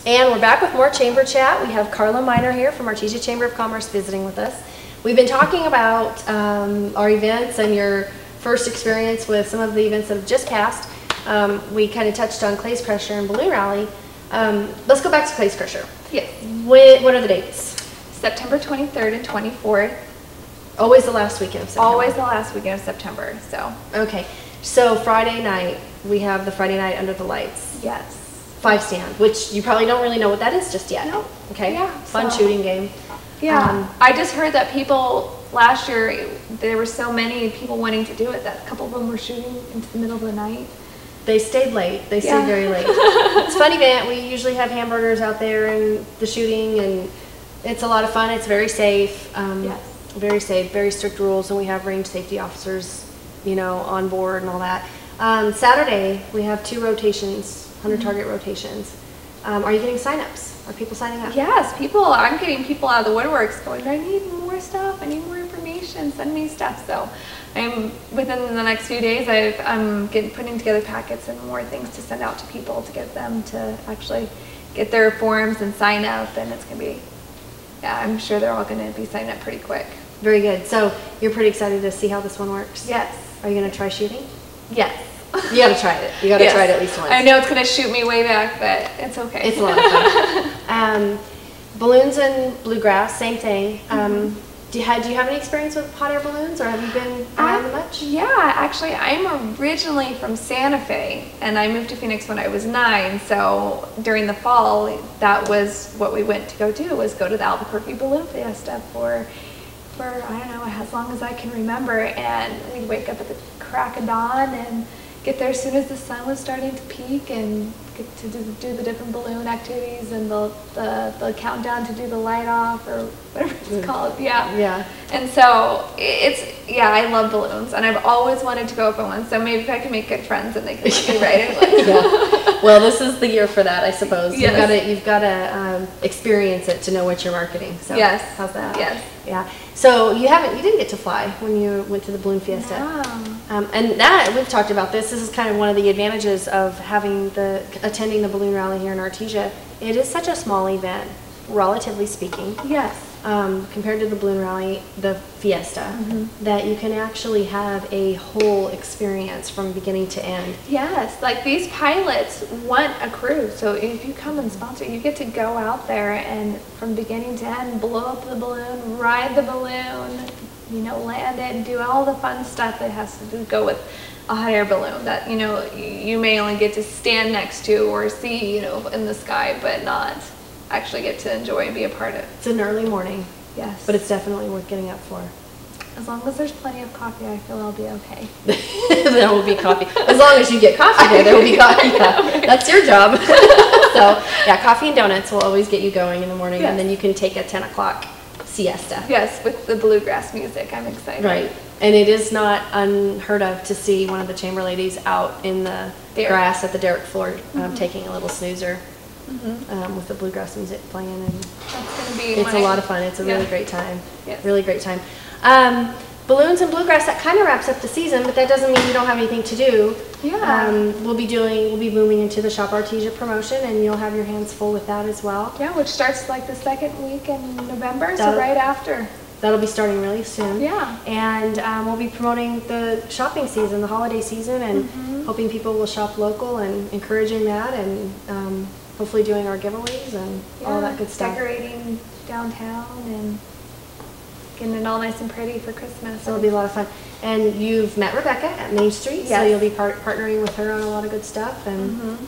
And we're back with more Chamber Chat. We have Carla Miner here from Artesia Chamber of Commerce visiting with us. We've been talking about our events and your first experience with some of the events that have just passed. We kind of touched on Clay's Crusher and Balloon Rally. Let's go back to Clay's Crusher. Yes. What are the dates? September 23rd and 24th. Always the last weekend of September. Always the last weekend of September. So. Okay. So Friday night, we have the Friday night under the lights. Yes. 5 stand, which you probably don't really know what that is just yet. No. Okay. Yeah. Fun shooting game. Yeah. I just heard that people last year, there were so many people wanting to do it that a couple of them were shooting into the middle of the night. They stayed late. They stayed very late. It's a fun event. We usually have hamburgers out there and the shooting, and it's a lot of fun. It's very safe. Yes. Very safe, very strict rules, and we have range safety officers, you know, on board and all that. Saturday, we have 2 rotations, 100 target rotations. Are you getting signups? Are people signing up? Yes, I'm getting people out of the woodworks going, I need more stuff, I need more information, send me stuff. So within the next few days, I'm putting together packets and more things to send out to people to get them to actually get their forms and sign up, and it's going to be, yeah, I'm sure they're all going to be signing up pretty quick. Very good. So you're pretty excited to see how this one works? Yes. Are you going to try shooting? Yes. You got to try it. You got to try it at least once. I know it's going to shoot me way back, but it's okay. It's a lot of fun. Balloons and bluegrass, same thing. Do you have any experience with hot air balloons, or have you been around them much? Yeah, actually, I'm originally from Santa Fe, and I moved to Phoenix when I was 9. So during the fall, that was what we went to go do, was go to the Albuquerque Balloon Fiesta for I don't know, as long as I can remember. And we'd wake up at the crack of dawn and get there as soon as the sun was starting to peak, and get to do the different balloon activities and the countdown to do the light off, or whatever it's called. Yeah. And so I love balloons, and I've always wanted to go up on one. So maybe if I can make good friends and they can let me ride it. Yeah. Well, this is the year for that, I suppose. Yes. You've got to experience it to know what you're marketing. So yes. How's that? Yes. Yeah. So you didn't get to fly when you went to the Balloon Fiesta. No. And that, we've talked about this. This is kind of one of the advantages of attending the Balloon Rally here in Artesia. It is such a small event, relatively speaking. Yes. Compared to the Balloon Rally, the Fiesta, that you can actually have a whole experience from beginning to end. Yes, like these pilots want a crew, so if you come and sponsor, you get to go out there and from beginning to end, blow up the balloon, ride the balloon, you know, land it, and do all the fun stuff that has to go with a hot air balloon that, you know, you may only get to stand next to or see, you know, in the sky, but not actually get to enjoy and be a part of. It's an early morning. Yes. But it's definitely worth getting up for. As long as there's plenty of coffee, I feel I'll be okay. There will be coffee. As long as you get coffee there will be coffee. Yeah. That's your job. So, yeah, coffee and donuts will always get you going in the morning, and then you can take a 10 o'clock siesta. Yes, with the bluegrass music. I'm excited. Right. And it is not unheard of to see one of the chamber ladies out in the grass at the derrick floor taking a little snoozer. With the bluegrass music playing, and that's gonna be it's a lot of fun. It's a really great time. Yes. Really great time. Balloons and bluegrass, that kind of wraps up the season, but that doesn't mean you don't have anything to do. Yeah. We'll be moving into the Shop Artesia promotion, and you'll have your hands full with that as well. Yeah, which starts like the second week in November, so right after. That'll be starting really soon. Yeah. And we'll be promoting the shopping season, the holiday season, and hoping people will shop local and encouraging that, and hopefully doing our giveaways and all that good stuff. Decorating downtown and getting it all nice and pretty for Christmas. So it'll be a lot of fun. And you've met Rebecca at Main Street, so you'll be partnering with her on a lot of good stuff, and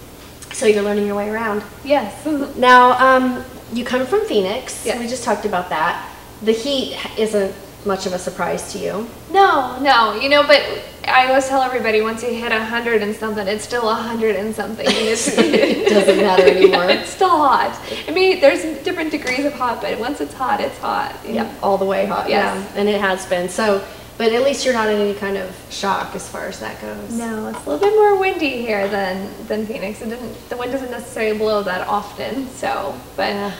so you're learning your way around. Yes. Now, you come from Phoenix. Yes. We just talked about that. The heat isn't much of a surprise to you. No, you know, but I always tell everybody, once you hit 100 and something, it's still 100 and something. It doesn't matter anymore. Yeah, it's still hot. I mean, there's different degrees of hot, but once it's hot, it's hot. Yeah, all the way hot. Yes. Yeah, and it has been. So, but at least you're not in any kind of shock as far as that goes. No, it's a little bit more windy here than Phoenix. The wind doesn't necessarily blow that often. So, but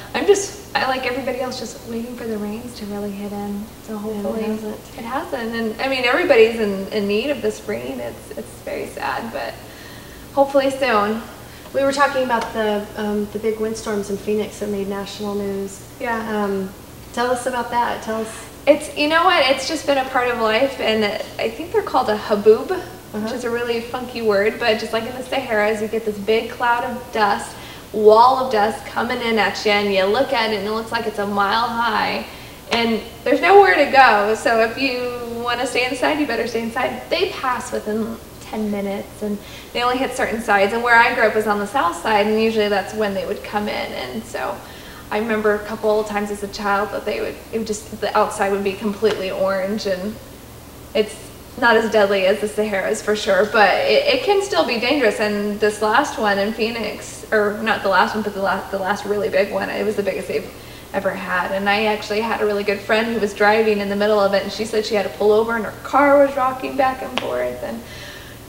I like everybody else, just waiting for the rains to really hit in. So hopefully it hasn't. And I mean, everybody's in need of the spring. It's very sad, but hopefully soon. We were talking about the big windstorms in Phoenix that made national news. Yeah. Tell us about that. Tell us. It's, you know what, it's just been a part of life, and I think they're called a haboob, which is a really funky word, but just like in the Saharas, you get this big cloud of dust, wall of dust coming in at you, and you look at it and it looks like it's a mile high, and there's nowhere to go. So if you want to stay inside, you better stay inside. They pass within 10 minutes, and they only hit certain sides, and where I grew up was on the south side, and usually that's when they would come in. And so I remember a couple of times as a child that the outside would be completely orange, and it's not as deadly as the Saharas for sure, but it can still be dangerous. And this last one in Phoenix, or not the last one, but the last really big one, it was the biggest they've ever had. And I actually had a really good friend who was driving in the middle of it, and she said she had to pull over and her car was rocking back and forth, and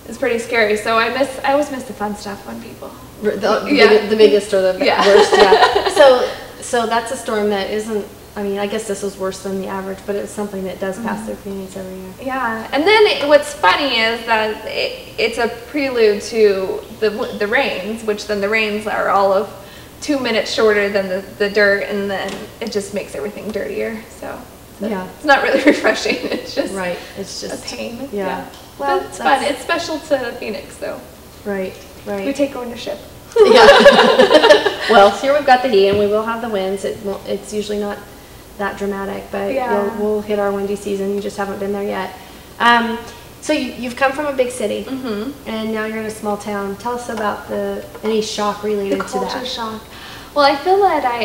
it's pretty scary. So I always miss the fun stuff when people. The biggest or the worst, yeah. So that's a storm that isn't, I mean, I guess this was worse than the average, but it's something that does pass through Phoenix every year. Yeah, and then what's funny is that it's a prelude to the rains, which then the rains are all of 2 minutes shorter than the dirt, and then it just makes everything dirtier. So yeah, it's not really refreshing. It's just It's just a pain. Yeah. Well, it's fun. It's special to Phoenix, though. Right. We take ownership. Yeah. Well, here we've got the heat, and we will have the winds. It's usually not that dramatic, but we'll hit our windy season. You just haven't been there yet. So you've come from a big city, and now you're in a small town. Tell us about any shock related to that. The culture shock. Well, I feel that I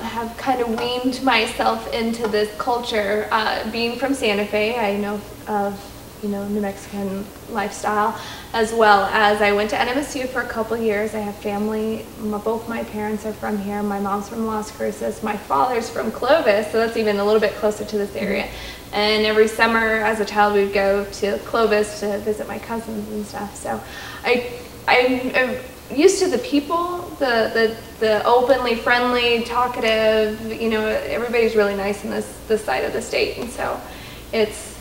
have kind of weaned myself into this culture. Being from Santa Fe, I know of New Mexican lifestyle, as well as I went to NMSU for a couple years. I have family. Both my parents are from here. My mom's from Las Cruces. My father's from Clovis, so that's even a little bit closer to this area. And every summer as a child, we'd go to Clovis to visit my cousins and stuff. So I'm used to the people, the openly friendly, talkative, everybody's really nice in this side of the state. And so it's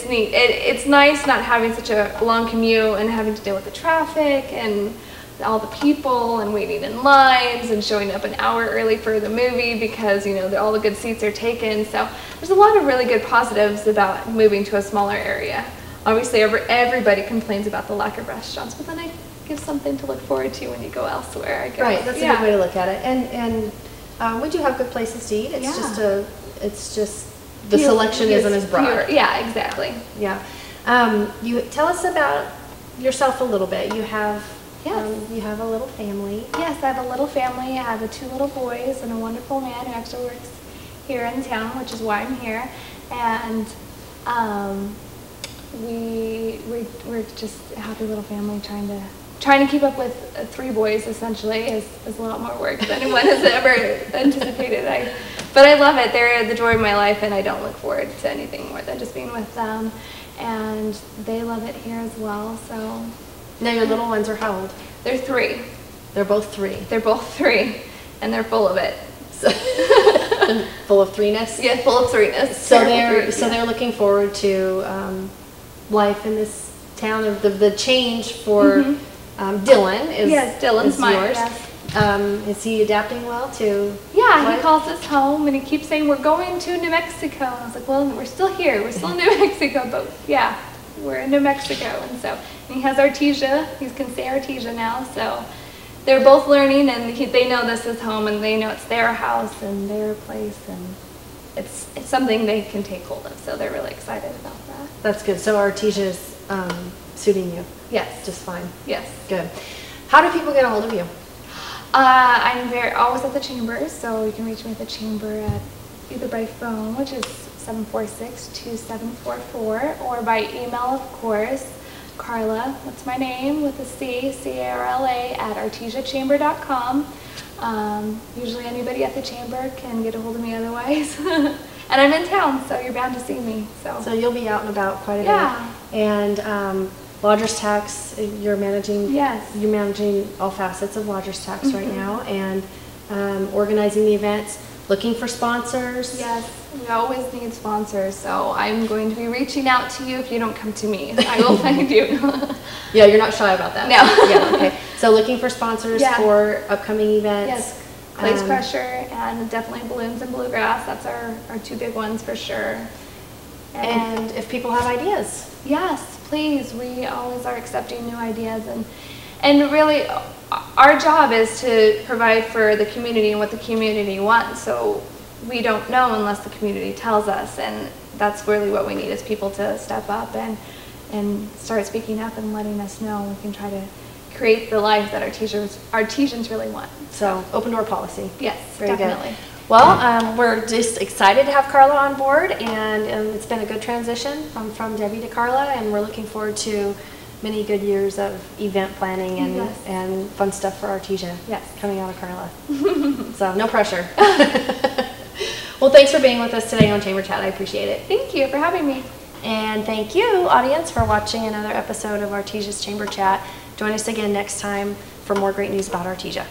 neat. It's nice not having such a long commute and having to deal with the traffic and all the people and waiting in lines and showing up an hour early for the movie because all the good seats are taken. So there's a lot of really good positives about moving to a smaller area. Obviously everybody complains about the lack of restaurants, but then it gives something to look forward to when you go elsewhere, I guess. Right, that's a good way to look at it. And we do have good places to eat. It's just the selection isn't as broad. Yeah, exactly. Yeah. You tell us about yourself a little bit. You have you have a little family. Yes, I have a little family. I have 2 little boys and a wonderful man who actually works here in town, which is why I'm here. And we're just a happy little family trying to keep up with 3 boys. Essentially is a lot more work than anyone has ever anticipated. But I love it. They're the joy of my life, and I don't look forward to anything more than just being with them. And they love it here as well. So now your little ones are how old? They're 3. They're both 3. They're both 3, and they're full of it. So full of 3-ness? Yeah, full of 3-ness. So they're looking forward to life in this town. The change for Dylan is Dylan's mine. Yours. Yes. Is he adapting well to? Yeah, he calls us home, and he keeps saying we're going to New Mexico. And I was like, well, we're still here. We're still in New Mexico, but yeah, we're in New Mexico. And he has Artesia. He can say Artesia now. So they're both learning, and they know this is home, and they know it's their house and their place, and it's something they can take hold of. So they're really excited about that. That's good. So Artesia's suiting you. Yes. Just fine. Yes. Good. How do people get a hold of you? I'm always at the chamber, so you can reach me at the chamber at either by phone, which is 746-2744, or by email, of course, Carla, that's my name, with a C, C-A-R-L-A, at artesiachamber.com. Usually anybody at the chamber can get a hold of me otherwise. And I'm in town, so you're bound to see me. So you'll be out and about quite a bit. And Lodgers Tax, you're managing. Yes. You're managing all facets of Lodgers Tax right now, and organizing the events, looking for sponsors. Yes, we always need sponsors. So I'm going to be reaching out to you if you don't come to me. I will find you. Yeah, you're not shy about that. No. Yeah. Okay. So looking for sponsors Yeah. for upcoming events. Yes, Clay's Crusher and definitely Balloons and Bluegrass. That's our two big ones for sure. And if people have ideas. Yes, please. We always are accepting new ideas, and really our job is to provide for the community and what the community wants. So we don't know unless the community tells us, and that's really what we need is people to step up and start speaking up and letting us know. We can try to create the life that artisans really want. So open door policy. Yes, Very definitely. good. Well, we're just excited to have Carla on board, and it's been a good transition from Debbie to Carla, and we're looking forward to many good years of event planning and, Yes. and fun stuff for Artesia coming out of Carla. So no pressure. Well, thanks for being with us today on Chamber Chat. I appreciate it. Thank you for having me. And thank you, audience, for watching another episode of Artesia's Chamber Chat. Join us again next time for more great news about Artesia.